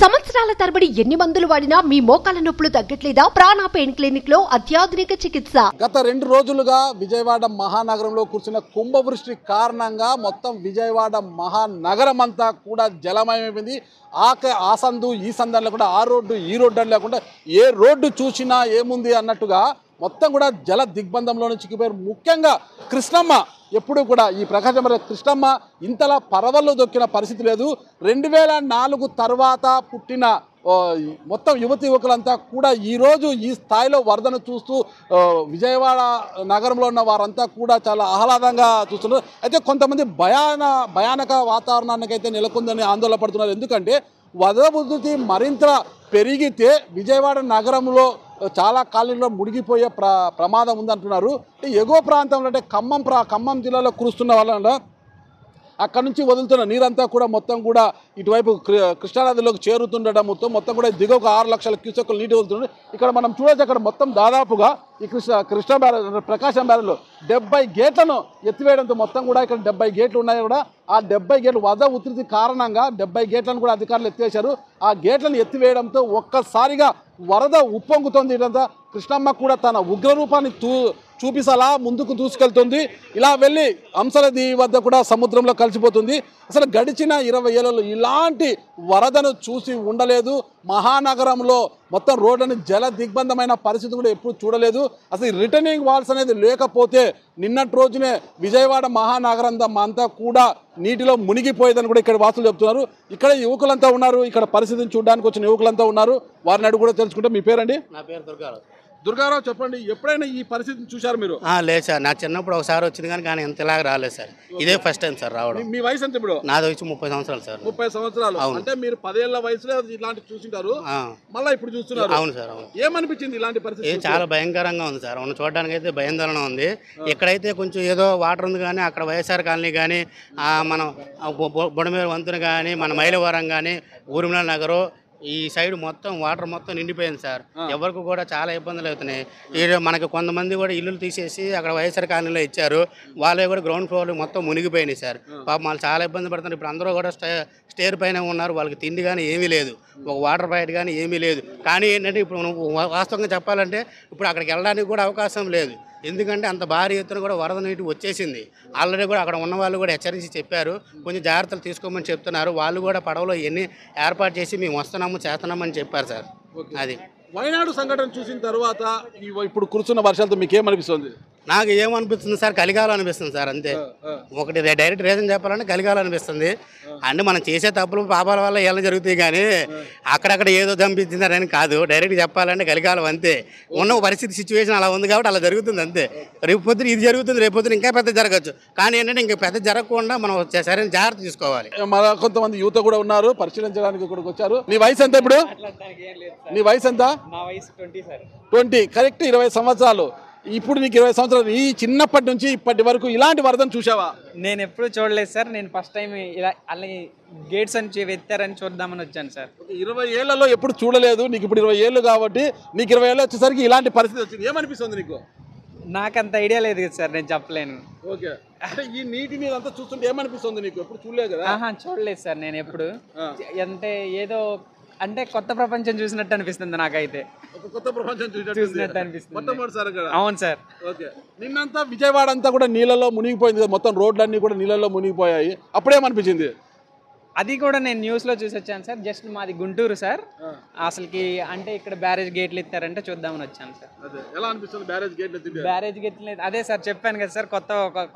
సంవత్సరాల తరబడి ఎన్ని మందులు వాడినా మీ మోకాల నొప్పులు తగ్గట్లేదా? ప్రాణ పెయిన్ క్లినిక్ లో అత్యాధునిక చికిత్స. గత 2 రోజులుగా విజయవాడ మహానగరంలో కురిసిన కుంభవృష్టి కారణంగా మొత్తం విజయవాడ మహానగరం అంతా కూడా జలమయమైంది. ఆ సందు ఈ సందర్లో కూడా ఆ రోడ్డు ఈ రోడ్డు అని లేకుండా ఏ రోడ్డు చూసినా ఏముంది అన్నట్టుగా మొత్తం కూడా జల దిగ్బంధంలో చిక్కిపోయారు. ముఖ్యంగా కృష్ణమ్మ ఎప్పుడు కూడా ఈ ప్రకాశం కృష్ణమ్మ ఇంతలా పరవళ్ళు దొక్కిన పరిస్థితి లేదు. 2004 తర్వాత పుట్టిన మొత్తం యువకులంతా కూడా ఈరోజు ఈ స్థాయిలో వరదను చూస్తూ విజయవాడ నగరంలో ఉన్న వారంతా కూడా చాలా ఆహ్లాదంగా చూస్తున్నారు. అయితే కొంతమంది భయానక వాతావరణానికి అయితే నెలకొందని ఆందోళన పడుతున్నారు. ఎందుకంటే వరద ఉధృతి మరింత పెరిగితే విజయవాడ నగరంలో చాలా కాలనీలో మునిగిపోయే ప్రమాదం ఉందంటున్నారు. ఎగువ ప్రాంతంలో అంటే ఖమ్మం జిల్లాలో కురుస్తున్న వల్ల అక్కడ నుంచి వదులుతున్న నీరంతా కూడా మొత్తం కూడా ఇటువైపు కృష్ణానదిలోకి చేరుతుండటంతో మొత్తం కూడా దిగువకు 6 లక్షల క్యూసెక్కులు నీటి వదులుతుంది. ఇక్కడ మనం చూడొచ్చు, అక్కడ మొత్తం దాదాపుగా ఈ కృష్ణా బ్యారేజ్ ప్రకాశం బ్యారేజ్లో 70 గేట్లను ఎత్తివేయడంతో మొత్తం కూడా ఇక్కడ 70 గేట్లు ఉన్నాయి. కూడా ఆ 70 గేట్లు వరద ఉధృతి కారణంగా 70 గేట్లను కూడా అధికారులు ఎత్తివేశారు. ఆ గేట్లను ఎత్తివేయడంతో ఒక్కసారిగా వరద ఉప్పొంగుతోంది. ఇదంతా కృష్ణమ్మ కూడా తన ఉగ్రరూపాన్ని చూపిసలా ముందుకు దూసుకెళ్తుంది. ఇలా వెళ్ళి అంశలది వద్ద కూడా సముద్రంలో కలిసిపోతుంది. అసలు గడిచిన 20 ఏళ్లలో ఇలాంటి వరదను చూసి ఉండలేదు. మహానగరంలో మొత్తం రోడ్లని జల దిగ్బంధమైన పరిస్థితి కూడా ఎప్పుడు చూడలేదు. అసలు రిటర్నింగ్ వాల్స్ అనేది లేకపోతే నిన్నటి రోజునే విజయవాడ మహానగరం అంతా కూడా నీటిలో మునిగిపోయేదని కూడా ఇక్కడ వాసులు చెప్తున్నారు. ఇక్కడ యువకులంతా ఉన్నారు, ఇక్కడ పరిస్థితిని చూడడానికి వచ్చిన యువకులంతా ఉన్నారు. వారిని అడుగు కూడా తెలుసుకుంటే, మీ పేరండి? నా పేరు దుర్గారావు. దుర్గారావు, చెప్పండి, ఎప్పుడైనా ఈ పరిస్థితిని చూశారు మీరు? లేదు సార్, నాకు చిన్నప్పుడు ఒకసారి వచ్చింది కానీ ఇంతలాగా రాలేదు సార్. ఇదే ఫస్ట్ టైం సార్ రావడం. మీ వయసు ఎంత ఇప్పుడు? నాది వచ్చి 30 సంవత్సరాలు సార్. 30 సంవత్సరాలు అంటే మీరు 10 ఏళ్ల వయసులో ఇలాంటి చూసింటారు, మళ్ళీ ఇప్పుడు చూస్తున్నారు. అవును సార్, అవును. ఏమనిపించింది ఇలాంటి పరిస్థితి? చాలా భయంకరంగా ఉంది సార్. ఉన్న చూడడానికి అయితే భయాందోళన ఉంది. ఇక్కడైతే కొంచెం ఏదో వాటర్ ఉంది కానీ అక్కడ వైఎస్ఆర్ కాలనీ కానీ మనం బుడమేరు వంతున కానీ మన మైలవరం కానీ ఊర్మిళ నగరు ఈ సైడ్ మొత్తం వాటర్ మొత్తం నిండిపోయింది సార్. ఎవరికి కూడా చాలా ఇబ్బందులు అవుతున్నాయి. మనకి కొంతమంది కూడా ఇల్లులు తీసేసి అక్కడ వైఎస్ఆర్ కాలనీలో ఇచ్చారు. వాళ్ళే కూడా గ్రౌండ్ ఫ్లోర్లు మొత్తం మునిగిపోయినాయి సార్. పాపం వాళ్ళు చాలా ఇబ్బంది పడుతున్నారు. ఇప్పుడు అందరూ కూడా స్టేర్ పైన ఉన్నారు. వాళ్ళకి తిండి కానీ ఏమీ లేదు, ఒక వాటర్ ప్యాకెట్ కానీ ఏమీ లేదు. కానీ ఏంటంటే ఇప్పుడు వాస్తవంగా చెప్పాలంటే ఇప్పుడు అక్కడికి వెళ్ళడానికి కూడా అవకాశం లేదు. ఎందుకంటే అంత భారీ ఎత్తున కూడా వరద నీటి వచ్చేసింది. ఆల్రెడీ కూడా అక్కడ ఉన్న వాళ్ళు కూడా హెచ్చరించి చెప్పారు, కొంచెం జాగ్రత్తలు తీసుకోమని చెప్తున్నారు. వాళ్ళు కూడా పడవలో ఎన్ని ఏర్పాటు చేసి మేము వస్తున్నాము చేస్తున్నామని చెప్పారు సార్. అది వైనాడు సంఘటన చూసిన తర్వాత ఇప్పుడు కురుస్తున్న వర్షాలతో మీకు ఏమనిపిస్తుంది? నాకు ఏమనిపిస్తుంది సార్, కలిగాలం అనిపిస్తుంది సార్. అంతే, ఒకటి డైరెక్ట్ రీజన్ చెప్పాలంటే కలిగాలం అనిపిస్తుంది. అంటే మనం చేసే తప్పులు పాపాల వల్ల ఎలా జరుగుతాయి కానీ అక్కడక్కడ ఏదో చంపించిందని కాదు. డైరెక్ట్ చెప్పాలంటే కలిగాలం అంతే. ఉన్న పరిస్థితి సిచ్యువేషన్ అలా ఉంది కాబట్టి అలా జరుగుతుంది అంతే. రేపు పొద్దున ఇది జరుగుతుంది, రేపు పొద్దున ఇంకా పెద్ద జరగచ్చు. కానీ ఏంటంటే ఇంకా పెద్ద జరగకుండా మనం సరైన జాగ్రత్త తీసుకోవాలి. మన కొంతమంది యువత కూడా ఉన్నారు, పరిశీలించడానికి ఇక్కడికి వచ్చారు. నీ వయసు ఎంత ఇప్పుడు? నీ వయసు ఎంత? నా వయసు 20 సార్. 20 కరెక్ట్. 20 సంవత్సరాలు. ఇప్పుడు నీకు 20 సంవత్సరాలు. ఈ చిన్నప్పటి నుంచి ఇప్పటి వరకు ఇలాంటి వరదను చూసావా? నేను ఎప్పుడు చూడలేదు సార్. నేను ఫస్ట్ టైం ఇలా అలాగే గేట్స్ అని ఎత్తారని చూద్దామని వచ్చాను సార్. 20 ఏళ్లలో ఎప్పుడు చూడలేదు. నీకు ఇప్పుడు 20 ఏళ్ళు కాబట్టి నీకు 20 ఏళ్ళు వచ్చేసరికి ఇలాంటి పరిస్థితి వచ్చింది. ఏమనిపిస్తుంది నీకు? నాకు అంత ఐడియా లేదు కదా సార్, నేను చెప్పలేను. ఓకే, అంటే ఈ నీటి మీద అంతా చూస్తుంటే ఏమనిపిస్తుంది నీకు? ఎప్పుడు చూడలేదు కదా? చూడలేదు సార్ నేను ఎప్పుడు. అంటే ఏదో అంటే కొత్త ప్రపంచం చూసినట్టు అనిపిస్తుంది నాకైతే. కొత్త ప్రపంచం చూసినట్టు అనిపిస్తుంది. మొట్టమొదటిసారి. అవును సార్. ఓకే, నిన్నంతా విజయవాడ అంతా కూడా నీళ్ళలో మునిగిపోయింది, మొత్తం రోడ్లన్నీ కూడా నీళ్ళలో మునిగిపోయాయి. అప్పుడేమనిపించింది? అది కూడా నేను న్యూస్లో చూసి వచ్చాను సార్. జస్ట్ మాది గుంటూరు సార్. అసలుకి అంటే ఇక్కడ బ్యారేజ్ గేట్లు ఎత్తారంటే చూద్దామని వచ్చాను సార్. ఎలా అనిపిస్తుంది బ్యారేజ్ గేట్లు? బ్యారేజ్ గేట్లు అదే సార్ చెప్పాను కదా సార్,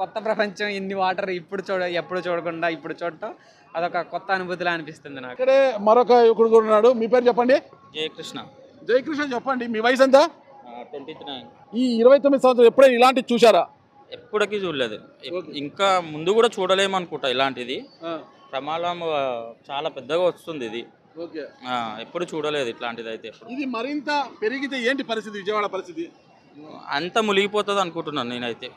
కొత్త ప్రపంచం. ఇన్ని వాటర్ ఎప్పుడు చూడకుండా ఇప్పుడు చూడటం అదొక కొత్త అనుభూతిలా అనిపిస్తుంది నాకు. ఇక్కడే మరొక యువకుడు కూడా ఉన్నాడు. మీ పేరు చెప్పండి? జయకృష్ణ. జయకృష్ణ, చెప్పండి, మీ వయసు ఎంత? 29. ఈ 29 సంవత్సరాలు ఎప్పుడైనా ఇలాంటివి చూసారా? ఎప్పటికీ చూడలేదు. ఇంకా ముందు కూడా చూడలేము అనుకుంటా. ఇలాంటిది ప్రమాదం చాలా పెద్దగా వస్తుంది ఇది. ఎప్పుడు చూడలేదు ఇట్లాంటిది. అయితే ఇది మరింత పెరిగితే ఏంటి పరిస్థితి? విజయవాడ పరిస్థితి అంత మునిగిపోతుంది అనుకుంటున్నాను నేనైతే.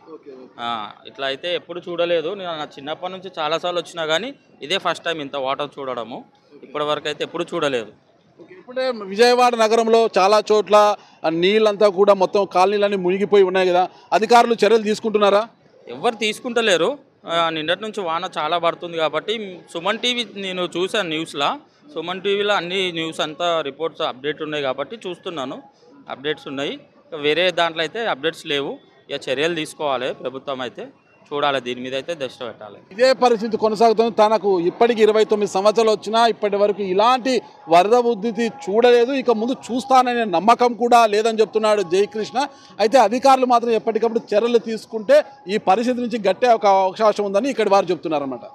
ఇట్లా అయితే ఎప్పుడు చూడలేదు. నేను నా చిన్నప్పటి నుంచి చాలాసార్లు వచ్చినా కానీ ఇదే ఫస్ట్ టైం ఇంత వాటర్ చూడడము. ఇప్పటి వరకు అయితే ఎప్పుడు చూడలేదు. ఇప్పుడే విజయవాడ నగరంలో చాలా చోట్ల నీళ్ళంతా కూడా మొత్తం కాలనీలన్నీ మునిగిపోయి ఉన్నాయి కదా, అధికారులు చర్యలు తీసుకుంటున్నారా? ఎవరు తీసుకుంటలేరు. నిన్నటి నుంచి వాన చాలా పడుతుంది కాబట్టి సుమన్ టీవీ నేను చూశాను న్యూస్లో. సుమన్ టీవీలో అన్ని న్యూస్ అంతా రిపోర్ట్స్ అప్డేట్ ఉన్నాయి కాబట్టి చూస్తున్నాను. అప్డేట్స్ ఉన్నాయి. వేరే దాంట్లో అయితే అప్డేట్స్ లేవు. ఇక చర్యలు తీసుకోవాలి ప్రభుత్వం అయితే, చూడాలి దీని మీద అయితే దృష్టి పెట్టాలి. ఇదే పరిస్థితి కొనసాగుతుంది. తనకు ఇప్పటికి 29 సంవత్సరాలు వచ్చినా ఇప్పటి వరకు ఇలాంటి వరద ఉద్ధృతి చూడలేదు, ఇక ముందు చూస్తాననే నమ్మకం కూడా లేదని చెప్తున్నాడు జయకృష్ణ. అయితే అధికారులు మాత్రం ఎప్పటికప్పుడు చర్యలు తీసుకుంటే ఈ పరిస్థితి నుంచి గట్టే ఒక అవకాశం ఉందని ఇక్కడి వారు చెప్తున్నారన్నమాట.